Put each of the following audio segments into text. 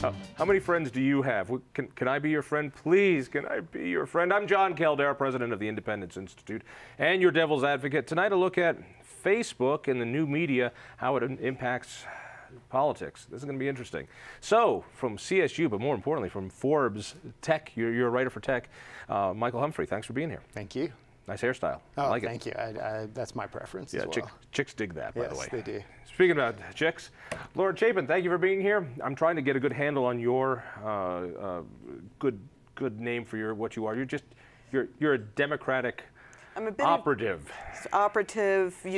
How many friends do you have? Can I be your friend? Please, can I be your friend? I'm John Caldera, president of the Independence Institute and your devil's advocate. Tonight, a look at Facebook and the new media, how it impacts politics. This is going to be interesting. So, from CSU, but more importantly, from Forbes Tech, you're a writer for Tech, Michael Humphrey, thanks for being here. Thank you. Nice hairstyle. Oh, I like thank you. That's my preference as well. Chicks dig that, by the way. Yes, they do. Speaking about chicks, Laura Chapin, thank you for being here. I'm trying to get a good handle on your good name for what you are. You're a Democratic operative,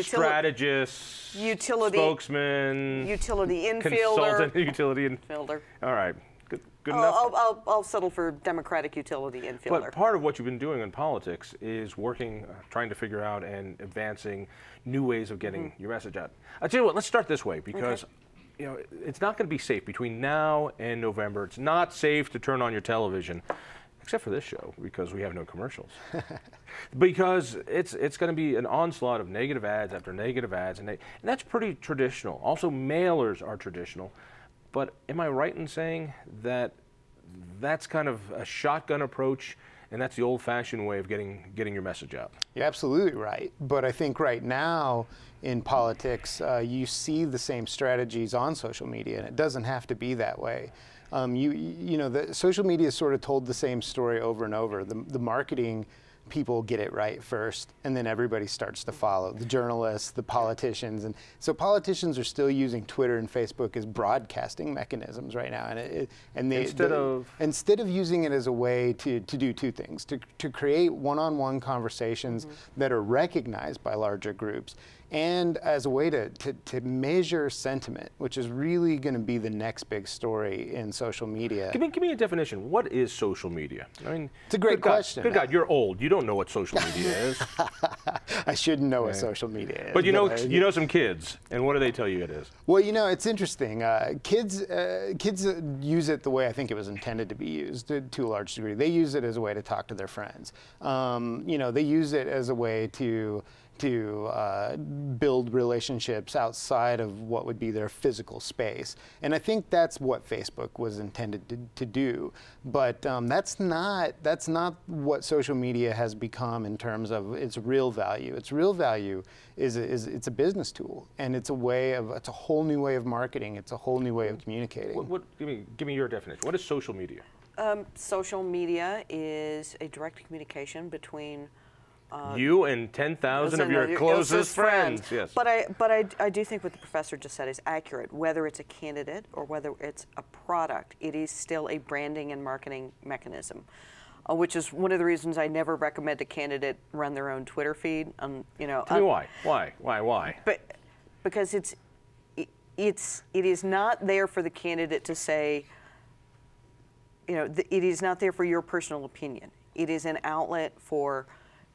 strategist, spokesman, utility infielder, consultant, utility infielder. All right. Good enough? I'll settle for Democratic utility infielder. But part of what you've been doing in politics is working, trying to figure out and advancing new ways of getting your message out. I'll tell you what, let's start this way, because you know, it's not going to be safe between now and November. It's not safe to turn on your television, except for this show, because we have no commercials. Because it's going to be an onslaught of negative ads after negative ads, and that's pretty traditional. Also, mailers are traditional. But am I right in saying that that's kind of a shotgun approach, and that's the old-fashioned way of getting your message out? You're absolutely right. But I think right now in politics, you see the same strategies on social media, and it doesn't have to be that way. You know, the social media sort of told the same story over and over. The marketing people get it right first, and then everybody starts to follow. The journalists, the politicians, and so politicians are still using Twitter and Facebook as broadcasting mechanisms right now. And instead of using it as a way to do two things: to create one-on-one conversations that are recognized by larger groups, and as a way to measure sentiment, which is really going to be the next big story in social media. Give me a definition. What is social media? I mean, it's a great question. Good God, you're old. You don't know what social media is. I shouldn't know what social media is. But you know some kids, and what do they tell you it is? Well, you know, it's interesting. Kids use it the way I think it was intended to be used to a large degree. They use it as a way to talk to their friends. You know, they use it as a way to build relationships outside of what would be their physical space. And I think that's what Facebook was intended to do. But that's not what social media has become in terms of its real value. Its real value is it's a business tool, and it's a whole new way of marketing. It's a whole new way of communicating. Give me your definition. What is social media? Social media is a direct communication between you and 10,000 of your closest friends. Yes. But I do think what the professor just said is accurate. Whether it's a candidate or whether it's a product, it is still a branding and marketing mechanism, which is one of the reasons I never recommend a candidate run their own Twitter feed. You know. Tell me why? Why? But because it is not there for the candidate to say. You know, it is not there for your personal opinion. It is an outlet for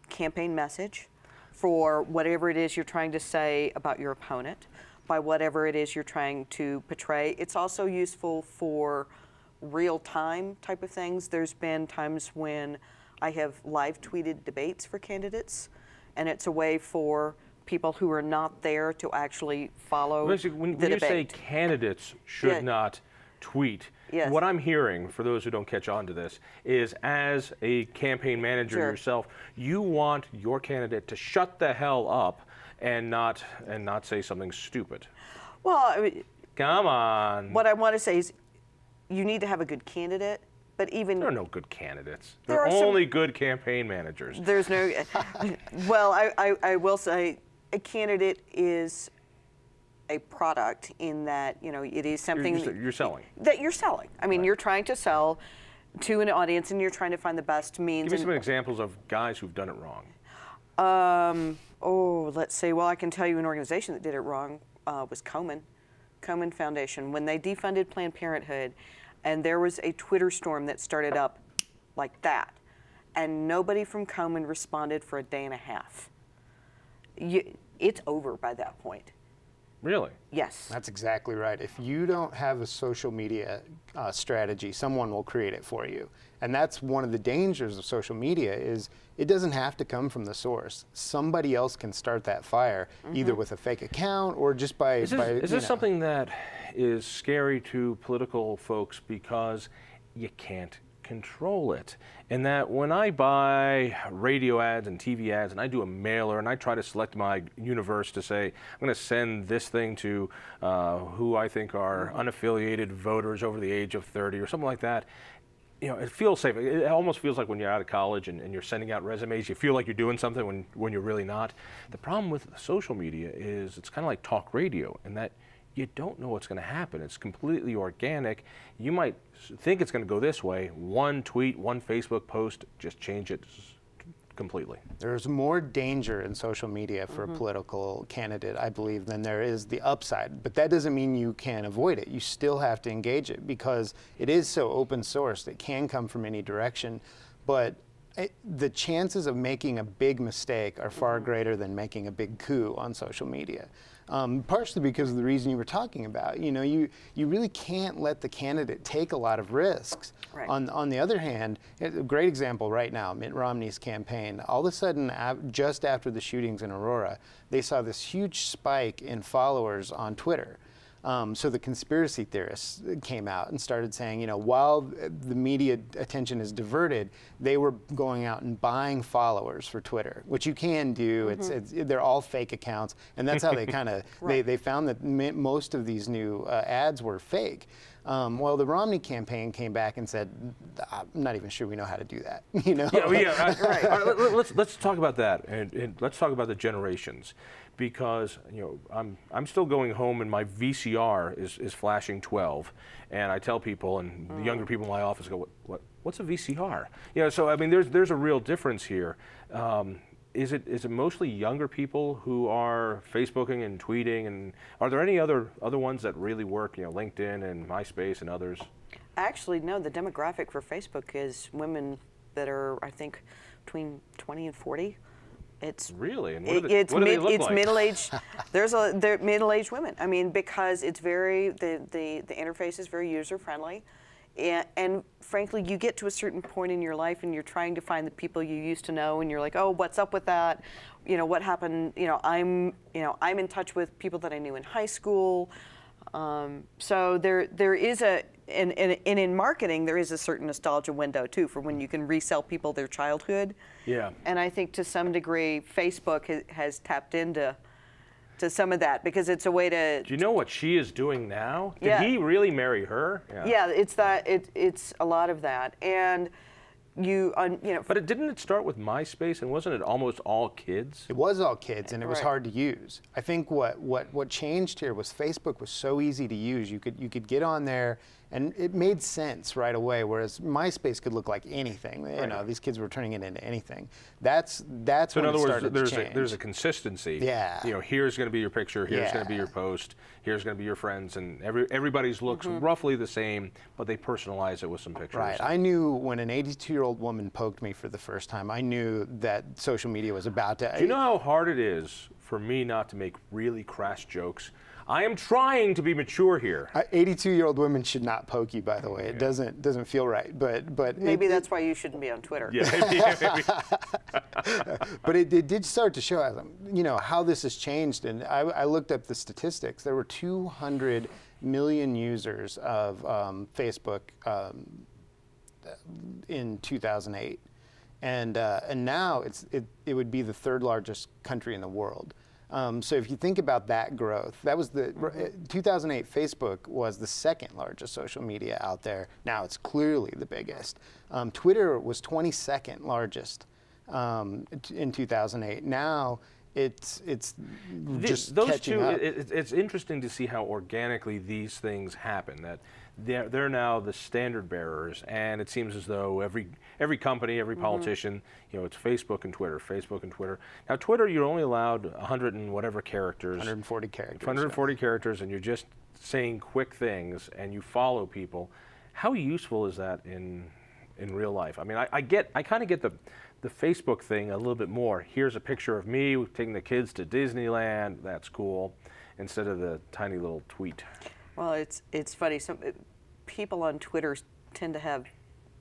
campaign message, for whatever it is you're trying to say about your opponent, by whatever it is you're trying to portray. It's also useful for real-time type of things. There's been times when I have live tweeted debates for candidates, and it's a way for people who are not there to actually follow the debate. When you say candidates should not tweet, what I'm hearing, for those who don't catch on to this, is as a campaign manager yourself, you want your candidate to shut the hell up and not say something stupid. Well, I mean, come on. What I want to say is you need to have a good candidate, but even... There are no good candidates. There are only good campaign managers. There's no... Well, I will say a candidate is a product in that, you know, it is something you're selling. That you're selling. I mean, you're trying to sell to an audience, and you're trying to find the best means. Give me some examples of guys who've done it wrong. Let's say, well, I can tell you an organization that did it wrong was Komen Foundation. When they defunded Planned Parenthood, and there was a Twitter storm that started up like that, and nobody from Komen responded for a day and a half. It's over by that point. Really? Yes. That's exactly right. If you don't have a social media strategy, someone will create it for you. And that's one of the dangers of social media is it doesn't have to come from the source. Somebody else can start that fire, either with a fake account or just by... Is this something that is scary to political folks because you can't control it? And that when I buy radio ads and TV ads and I do a mailer and I try to select my universe to say, I'm going to send this thing to who I think are unaffiliated voters over the age of 30 or something like that, you know, it feels safe. It almost feels like when you're out of college and you're sending out resumes, you feel like you're doing something when you're really not. The problem with social media is it's kind of like talk radio, and that you don't know what's going to happen. It's completely organic. You might think it's going to go this way. One tweet, one Facebook post, just change it completely. There's more danger in social media for a political candidate, I believe, than there is the upside. But that doesn't mean you can avoid it. You still have to engage it because it is so open source. It can come from any direction. But the chances of making a big mistake are far greater than making a big coup on social media. Partially because of the reason you were talking about. You know, you really can't let the candidate take a lot of risks. Right. On the other hand, a great example right now, Mitt Romney's campaign, all of a sudden, just after the shootings in Aurora, they saw this huge spike in followers on Twitter. So the conspiracy theorists came out and started saying, you know, while the media attention is diverted, they were going out and buying followers for Twitter, which you can do. They're all fake accounts, and that's how they kind of they found that most of these new ads were fake. Well, the Romney campaign came back and said, "I'm not even sure we know how to do that." You know? Right. All right, let's talk about that, and let's talk about the generations, because you know I'm still going home and my VCR is flashing 12, and I tell people, and the younger people in my office go, "What's a VCR?" You know, so I mean, there's a real difference here. Is it mostly younger people who are Facebooking and tweeting, and are there any other ones that really work? You know, LinkedIn and MySpace and others. Actually, no. The demographic for Facebook is women that are, I think, between 20 and 40. It's really, and what do they look like? Middle-aged. They're middle-aged women. I mean, because it's very the interface is very user-friendly. And frankly, you get to a certain point in your life and you're trying to find the people you used to know, and you're like, oh, what's up with that? You know, what happened? You know, I'm in touch with people that I knew in high school. So there is and in marketing, there is a certain nostalgia window too for when you can resell people their childhood. Yeah. And I think to some degree, Facebook has tapped into some of that, because it's a way to... Do you know what she is doing now? Yeah. Did he really marry her? Yeah, it's that. It's a lot of that, and you know. But didn't it start with MySpace, and wasn't it almost all kids? It was all kids, and it was Right. hard to use. I think what changed here was Facebook was so easy to use. You could get on there, and it made sense right away. Whereas MySpace could look like anything. You know, these kids were turning it into anything. That's So in when other it words, started to change. there's a consistency. Yeah. You know, here's going to be your picture. Here's going to be Yeah. your post. Here's going to be your friends, and everybody's looks roughly the same, but they personalize it with some pictures. Right. I knew when an 82-year-old woman poked me for the first time, I knew that social media was about to... Do you know how hard it is for me not to make really crass jokes? I am trying to be mature here. 82-year-old women should not poke you, by the way. It doesn't feel right. But Maybe that's why you shouldn't be on Twitter. Yeah. But it did start to show, you know, how this has changed. And I looked up the statistics. There were 200 million users of Facebook in 2008, and now it would be the third largest country in the world. So if you think about that growth, that was 2008 Facebook was the second largest social media out there. Now it's clearly the biggest. Twitter was 22nd largest in 2008. Now it's just those catching two. up. It's interesting to see how organically these things happen. That they're now the standard bearers, and it seems as though every company, every politician, you know, it's Facebook and Twitter, Facebook and Twitter. Now Twitter, you're only allowed 100 and whatever characters. 140 characters. 140 characters, and you're just saying quick things, and you follow people. How useful is that in real life? I mean, I kind of get the Facebook thing a little bit more. Here's a picture of me taking the kids to Disneyland. That's cool. instead of the tiny little tweet. Well, it's funny. Some people on Twitter tend to have,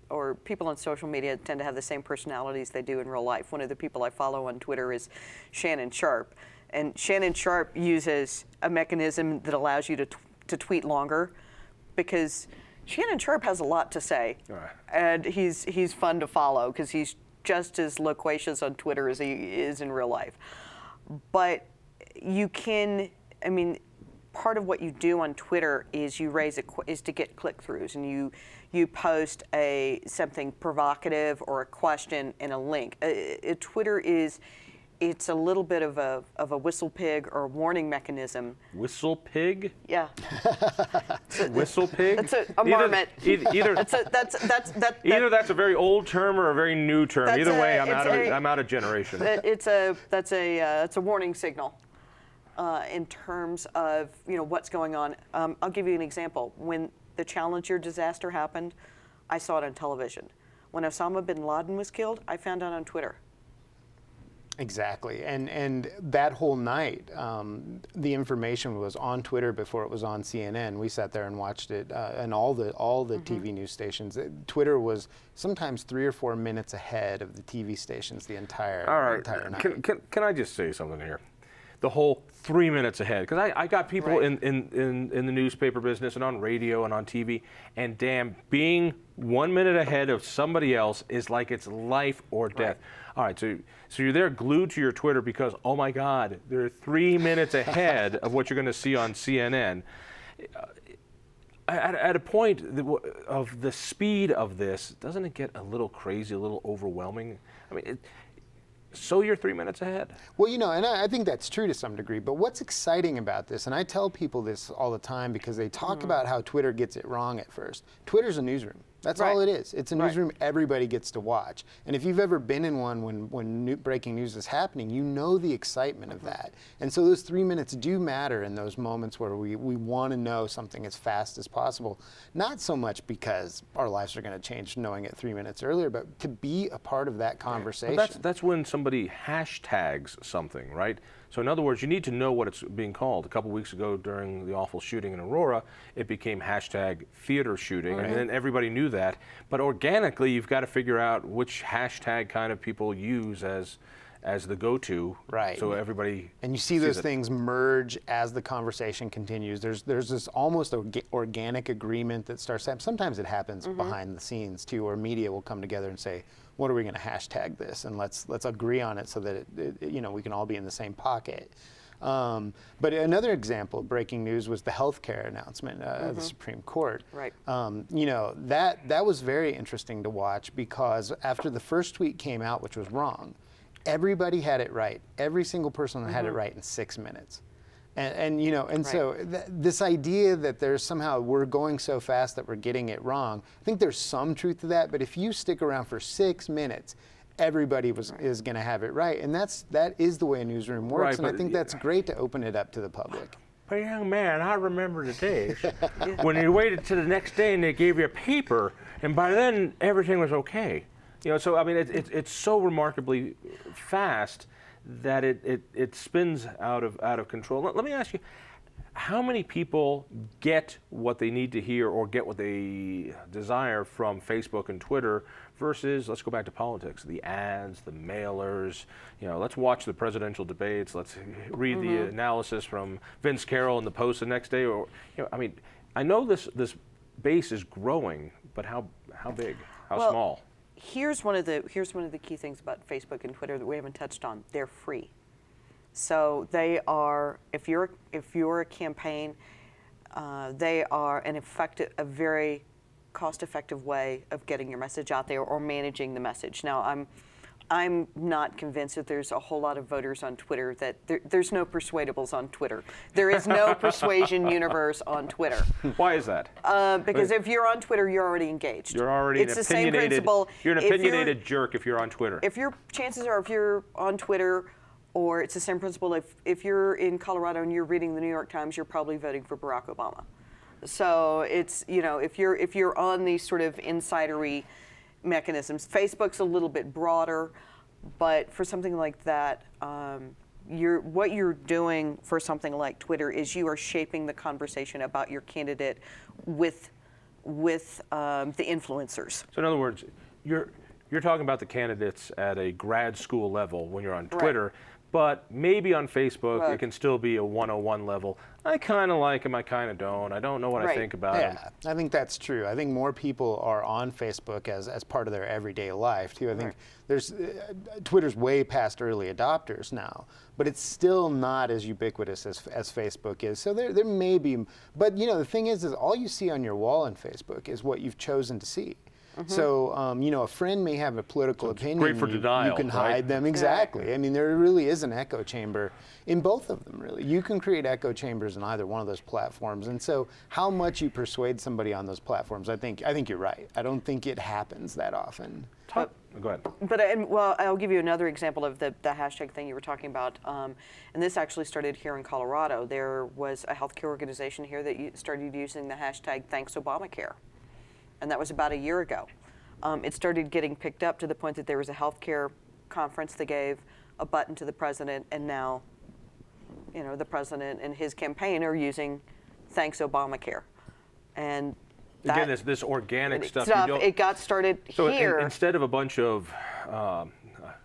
or people on social media tend to have the same personalities they do in real life. One of the people I follow on Twitter is Shannon Sharp. And Shannon Sharp uses a mechanism that allows you to tweet longer, because Shannon Sharp has a lot to say. Right. And he's fun to follow because he's just as loquacious on Twitter as he is in real life. But you can, I mean, part of what you do on Twitter is is to get click-throughs, and you post something provocative or a question and a link. Twitter it's a little bit of a whistle pig or a warning mechanism. Whistle pig? Yeah. Whistle pig? It's a marmot. Either that's a very old term or a very new term. Either way, I'm out of generation. It's a warning signal in terms of what's going on. I'll give you an example. When the Challenger disaster happened, I saw it on television. When Osama bin Laden was killed, I found out on Twitter. Exactly, and that whole night, the information was on Twitter before it was on CNN. We sat there and watched it, and all the TV news stations. Twitter was sometimes 3 or 4 minutes ahead of the TV stations the entire night. Can I just say something here? The whole 3 minutes ahead, because I got people in the newspaper business and on radio and on TV, and damn, being 1 minute ahead of somebody else is like it's life or death. Right. All right, so you're there glued to your Twitter because, oh my God, they're 3 minutes ahead of what you're going to see on CNN. At a point of the speed of this, doesn't it get a little crazy, a little overwhelming? I mean, so you're 3 minutes ahead. Well, and I think that's true to some degree, but what's exciting about this, and I tell people this all the time because they talk about how Twitter gets it wrong at first. Twitter's a newsroom. That's all it is. It's a newsroom everybody gets to watch. And if you've ever been in one when breaking news is happening, you know the excitement of that. And so those 3 minutes do matter in those moments where we want to know something as fast as possible. Not so much because our lives are going to change knowing it 3 minutes earlier, but to be a part of that conversation. Well, that's when somebody hashtags something, right? So in other words, you need to know what it's being called. A couple weeks ago during the awful shooting in Aurora, it became hashtag theater shooting, and then everybody knew that. But organically, you've got to figure out which hashtag kind of people use as the go-to, right? So everybody and you see those things merge as the conversation continues. There's this almost organic agreement that starts happening. Sometimes it happens behind the scenes too, or media will come together and say, what are we going to hashtag this, and let's agree on it so that we can all be in the same pocket. But another example of breaking news was the healthcare announcement of the Supreme Court. Right. That was very interesting to watch because after the first tweet came out, which was wrong, everybody had it right. Every single person had it right in 6 minutes. And so this idea that there's somehow we're going so fast that we're getting it wrong, I think there's some truth to that. But if you stick around for 6 minutes, everybody is going to have it right, and that is the way a newsroom works. And I think that's great to open it up to the public. But young man, I remember the days when you waited to the next day and they gave you a paper, and by then everything was okay. So I mean, it's so remarkably fast that it spins out of control. Let me ask you, how many people get what they need to hear or get what they desire from Facebook and Twitter versus, let's go back to politics, the ads, the mailers, let's watch the presidential debates, let's read the analysis from Vince Carroll in the Post the next day, or, I mean, I know this base is growing, but how big, how small? Here's one of the key things about Facebook and Twitter that we haven't touched on. They're free. So they are, if you're a campaign, they are a very cost-effective way of getting your message out there or managing the message. Now, I'm not convinced that there's a whole lot of voters on Twitter that there's no persuadables on Twitter. There is no persuasion universe on Twitter. Why is that? Because if you're on Twitter, you're already engaged. You're already it's the same principle. You're an opinionated jerk if you're on Twitter. Chances are, if you're on Twitter, or it's the same principle, if you're in Colorado and you're reading the New York Times, you're probably voting for Barack Obama. So it's, if you're on these sort of insidery mechanisms, Facebook's a little bit broader, but for something like that, what you're doing for something like Twitter is you are shaping the conversation about your candidate with the influencers. So in other words, you're talking about the candidates at a grad school level when you're on Twitter, right. But maybe on Facebook it can still be a 101 level. I kind of like him, I kind of don't. I don't know what I think about him. I think that's true. I think more people are on Facebook as part of their everyday life too. I think there's Twitter's way past early adopters now, but it's still not as ubiquitous as Facebook is. So there may be, but you know, the thing is all you see on your wall on Facebook is what you've chosen to see. So, you know, a friend may have a political opinion. Great for denial, you can hide them. Exactly. I mean, there really is an echo chamber in both of them, really. You can create echo chambers in either one of those platforms. And so how much you persuade somebody on those platforms, I think you're right. I don't think it happens that often. Go ahead. But, well, I'll give you another example of the hashtag thing you were talking about. And this actually started here in Colorado. There was a healthcare organization here that started using the hashtag Thanks Obamacare. And that was about a year ago. It started getting picked up to the point that there was a healthcare conference that gave a button to the president, and now, you know, the president and his campaign are using Thanks Obamacare. And again, this organic stuff. It got started here. Instead of a bunch of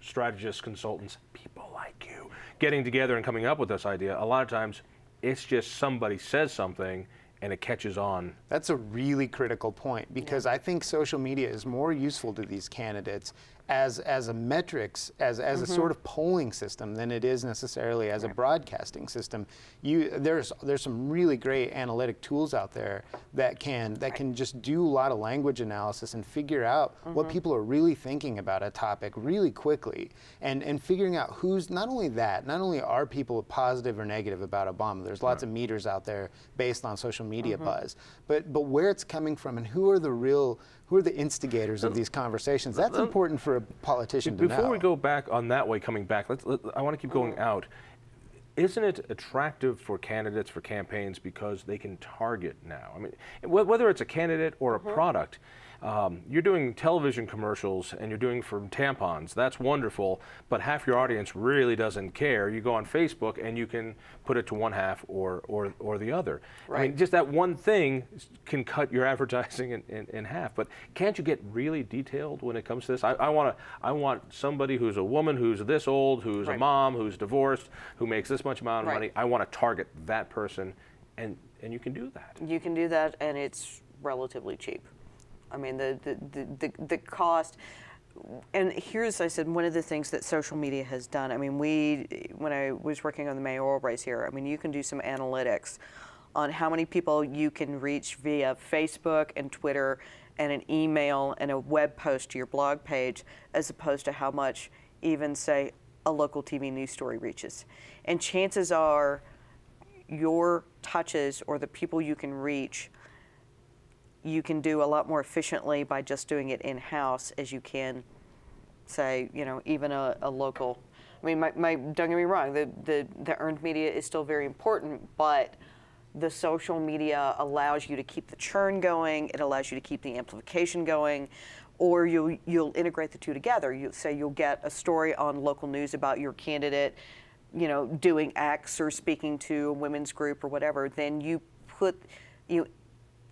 strategists, consultants, people like you, getting together and coming up with this idea, a lot of times it's just somebody says something and it catches on. That's a really critical point, because I think social media is more useful to these candidates as a metrics, as a sort of polling system than it is necessarily as a broadcasting system. There's some really great analytic tools out there that can just do a lot of language analysis and figure out what people are really thinking about a topic really quickly, and figuring out who's not only are people positive or negative about Obama. There's lots of meters out there based on social media buzz, but where it's coming from and who are the instigators of these conversations. That's important for a politician to know. Before we go back on that way, coming back, I want to keep going out. Isn't it attractive for candidates, for campaigns, because they can target now? I mean, whether it's a candidate or a product, you're doing television commercials and you're doing for tampons. That's wonderful, but half your audience really doesn't care. You go on Facebook and you can put it to one half or the other. I mean, just that one thing can cut your advertising in half. But can't you get really detailed when it comes to this? I want somebody who's a woman, who's this old, who's a mom, who's divorced, who makes this much amount of money. I want to target that person, and you can do that. You can do that, and it's relatively cheap. I mean, the cost, and here's, I said, one of the things that social media has done. I mean, when I was working on the mayoral race here, I mean, you can do some analytics on how many people you can reach via Facebook and Twitter and an email and a web post to your blog page, as opposed to how much even, say, a local TV news story reaches. And chances are your touches or the people you can reach, you can do a lot more efficiently by just doing it in-house as you can, say, you know, even a local. I mean, don't get me wrong, the earned media is still very important, but the social media allows you to keep the churn going, it allows you to keep the amplification going, or you'll integrate the two together. You'll get a story on local news about your candidate, you know, doing X or speaking to a women's group or whatever, then you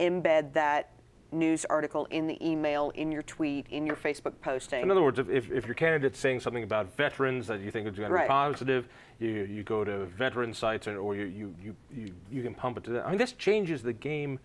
embed that news article in the email, in your tweet, in your Facebook posting. In other words, if your candidate's saying something about veterans that you think is going to be positive, you go to veteran sites, or you can pump it to that. I mean, this changes the game.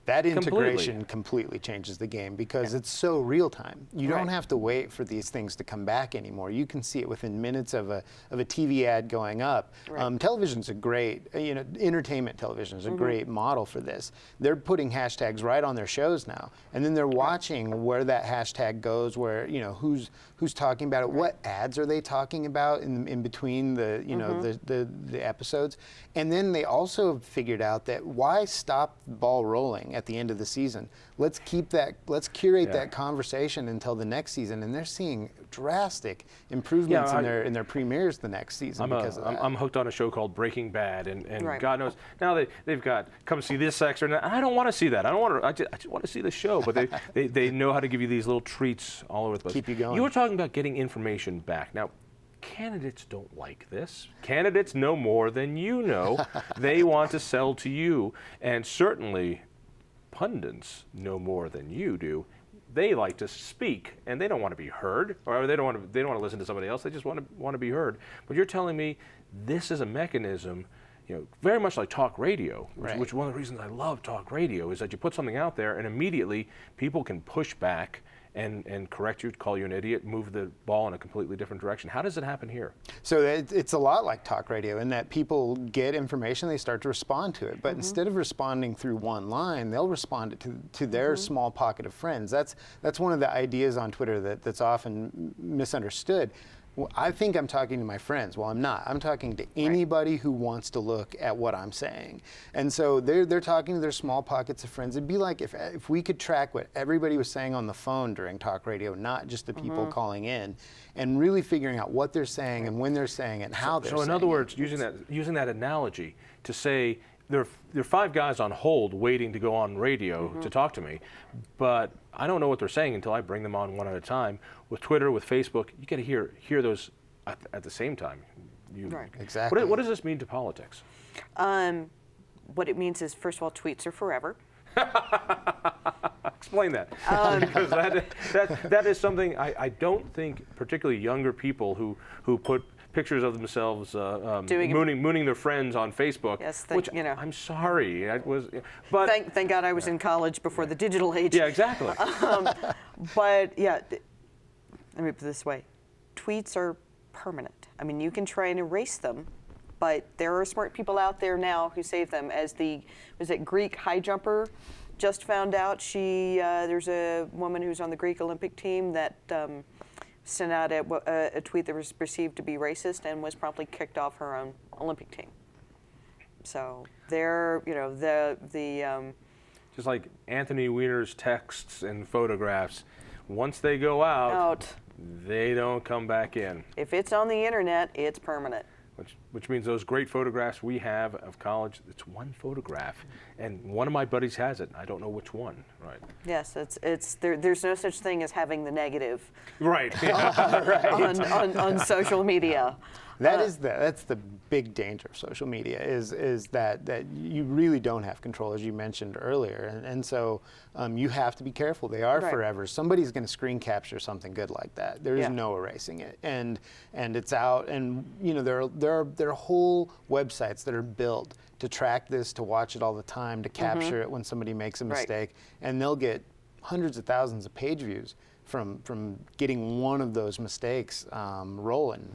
That integration completely changes the game, because it's so real time. You don't have to wait for these things to come back anymore. You can see it within minutes of a TV ad going up. Television's a great, you know, entertainment television is a great model for this. They're putting hashtags right on their shows now, and then they're watching where that hashtag goes, where, you know, who's talking about it, what ads are they talking about in between the, you know, the episodes, and then they also figured out that why stop the ball rolling at the end of the season? Let's curate that conversation until the next season, and they're seeing drastic improvements in their premieres the next season because of that. I'm hooked on a show called Breaking Bad, and God knows now they've got come see this section. I don't want to see that. I just want to see the show, but they know how to give you these little treats all over the place. Keep you going. You were talking about getting information back. Now, candidates don't like this. Candidates know more than you know. They want to sell to you. And certainly pundits know more than you do. They like to speak, and they don't want to be heard, or they don't want to listen to somebody else. They just want to be heard. But you're telling me this is a mechanism, very much like talk radio, which one of the reasons I love talk radio is that you put something out there, and immediately people can push back and correct you, call you an idiot, move the ball in a completely different direction. How does it happen here? So it's a lot like talk radio in that people get information, they start to respond to it. But instead of responding through one line, they'll respond to their small pocket of friends. That's one of the ideas on Twitter that's often misunderstood. Well, I think I'm talking to my friends. Well, I'm not. I'm talking to anybody who wants to look at what I'm saying. And so they're talking to their small pockets of friends. It'd be like if we could track what everybody was saying on the phone during talk radio, not just the people calling in, and really figuring out what they're saying and when they're saying it and how they're saying it. So in other words, using that analogy to say, there are 5 guys on hold waiting to go on radio to talk to me, but I don't know what they're saying until I bring them on one at a time. With Twitter, with Facebook, you got to hear those at the same time. Exactly. What does this mean to politics? What it means is, first of all, tweets are forever. Explain that. Because that is something I don't think particularly younger people who put pictures of themselves mooning their friends on Facebook. Yes, which I'm sorry, but thank God I was in college before the digital age. Yeah, exactly. But yeah, let me put it this way: tweets are permanent. I mean, you can try and erase them, but there are smart people out there now who save them. As was it Greek high jumper just found out, there's a woman who's on the Greek Olympic team that sent out a tweet that was perceived to be racist and was promptly kicked off her own Olympic team. So they're, just like Anthony Weiner's texts and photographs, once they go out, they don't come back in. If it's on the internet, it's permanent. Which means those great photographs we have of college, it's one photograph, and one of my buddies has it. I don't know which one, right? Yes, there's no such thing as having the negative. Right. on social media. That's the big danger of social media is that you really don't have control, as you mentioned earlier, and so you have to be careful. They are forever. Somebody's going to screen capture something good like that. There is no erasing it, and it's out. And there are whole websites that are built to track this, to watch it all the time, to capture it when somebody makes a mistake, and they'll get hundreds of thousands of page views from getting one of those mistakes rolling.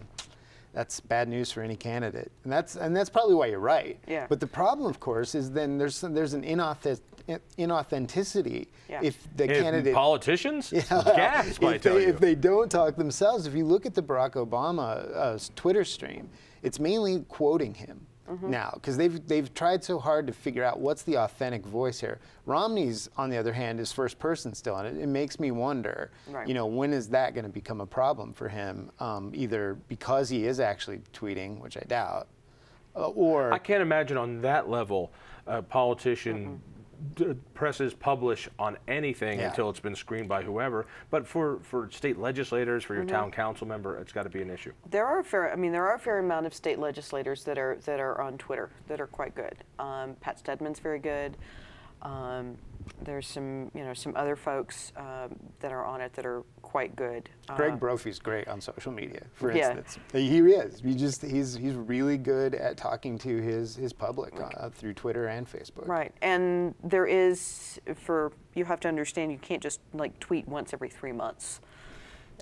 That's bad news for any candidate, and that's probably why you're right. Yeah. But the problem, of course, is then there's an inauthenticity if the candidate politicians if they don't talk themselves. If you look at the Barack Obama Twitter stream, it's mainly quoting him now because they've tried so hard to figure out what's the authentic voice here. Romney's, on the other hand, is first person still, and it makes me wonder, when is that going to become a problem for him? Either because he is actually tweeting, which I doubt, or I can't imagine on that level a politician presses publish on anything until it's been screened by whoever. But for state legislators, for your town council member, it's got to be an issue. There are a fair amount of state legislators that are on Twitter that are quite good. Pat Stedman's very good. There's some other folks that are on it that are quite good. Greg Brophy's great on social media, for instance. He is. He's really good at talking to his public through Twitter and Facebook. Right, and there is you have to understand, you can't just tweet once every 3 months.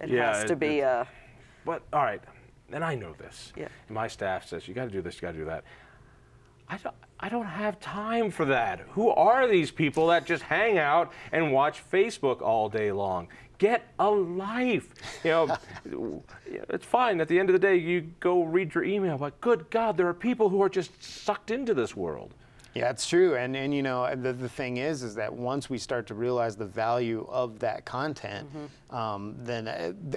It has to be. But all right, and I know this. Yeah. My staff says you got to do this, you got to do that. I don't have time for that. Who are these people that just hang out and watch Facebook all day long? Get a life. It's fine. At the end of the day, you go read your email, but good God, there are people who are just sucked into this world. Yeah, it's true. And the thing is that once we start to realize the value of that content, then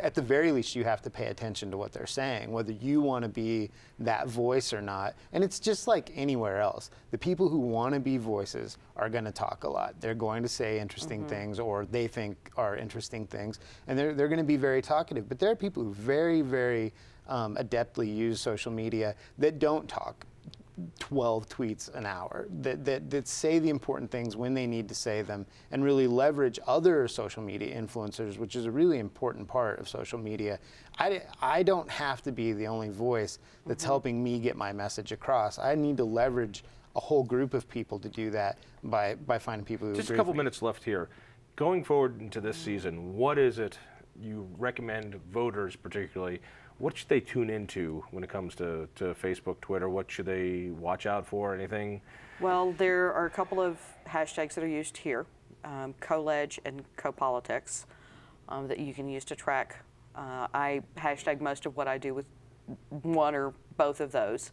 at the very least you have to pay attention to what they're saying, whether you want to be that voice or not. And it's just like anywhere else. The people who want to be voices are going to talk a lot. They're going to say interesting things, or they think are interesting things, and they're going to be very talkative. But there are people who very, very adeptly use social media that don't talk 12 tweets an hour, that say the important things when they need to say them, and really leverage other social media influencers, which is a really important part of social media. I don't have to be the only voice that's helping me get my message across. I need to leverage a whole group of people to do that by finding people who Just agree a couple with me. minutes left here. Going forward into this season, what is it you recommend voters particularly, what should they tune into when it comes to Facebook, Twitter? What should they watch out for? Anything? Well, there are a couple of hashtags that are used here, co-leg and co-politics, that you can use to track. I hashtag most of what I do with one or both of those.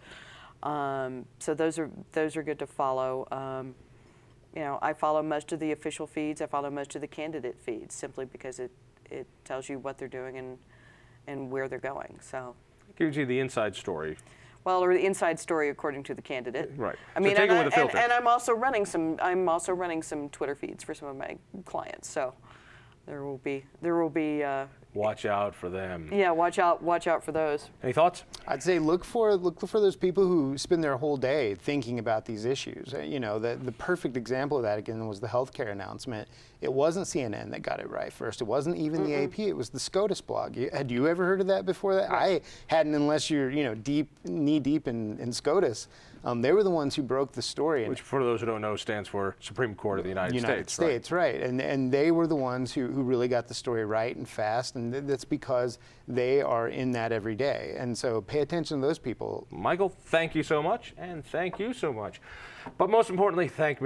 So those are good to follow. You know, I follow most of the official feeds. I follow most of the candidate feeds simply because it tells you what they're doing and where they're going. So It gives you the inside story. well, or the inside story according to the candidate. Right. I So mean, take and, it with a filter. and I'm also running some Twitter feeds for some of my clients. So there will be Watch out for them. yeah, watch out for those. Any thoughts? I'd say look for those people who spend their whole day thinking about these issues. You know, the perfect example of that again was the healthcare announcement. It wasn't CNN that got it right first. It wasn't even the AP. It was the SCOTUS blog. Had you ever heard of that before that? I hadn't, unless you're knee deep in SCOTUS. They were the ones who broke the story. Which, for those who don't know, stands for Supreme Court of the United States. Right. And they were the ones who really got the story right and fast, and that's because they are in that every day. And so pay attention to those people. Michael, thank you so much, and thank you so much. But most importantly, thank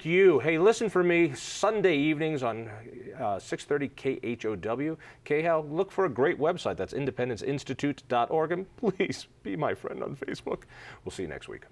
you. Hey, listen for me Sunday evenings on 6:30 KHOW. KHOW, look for a great website. That's independenceinstitute.org. And please be my friend on Facebook. We'll see you next week.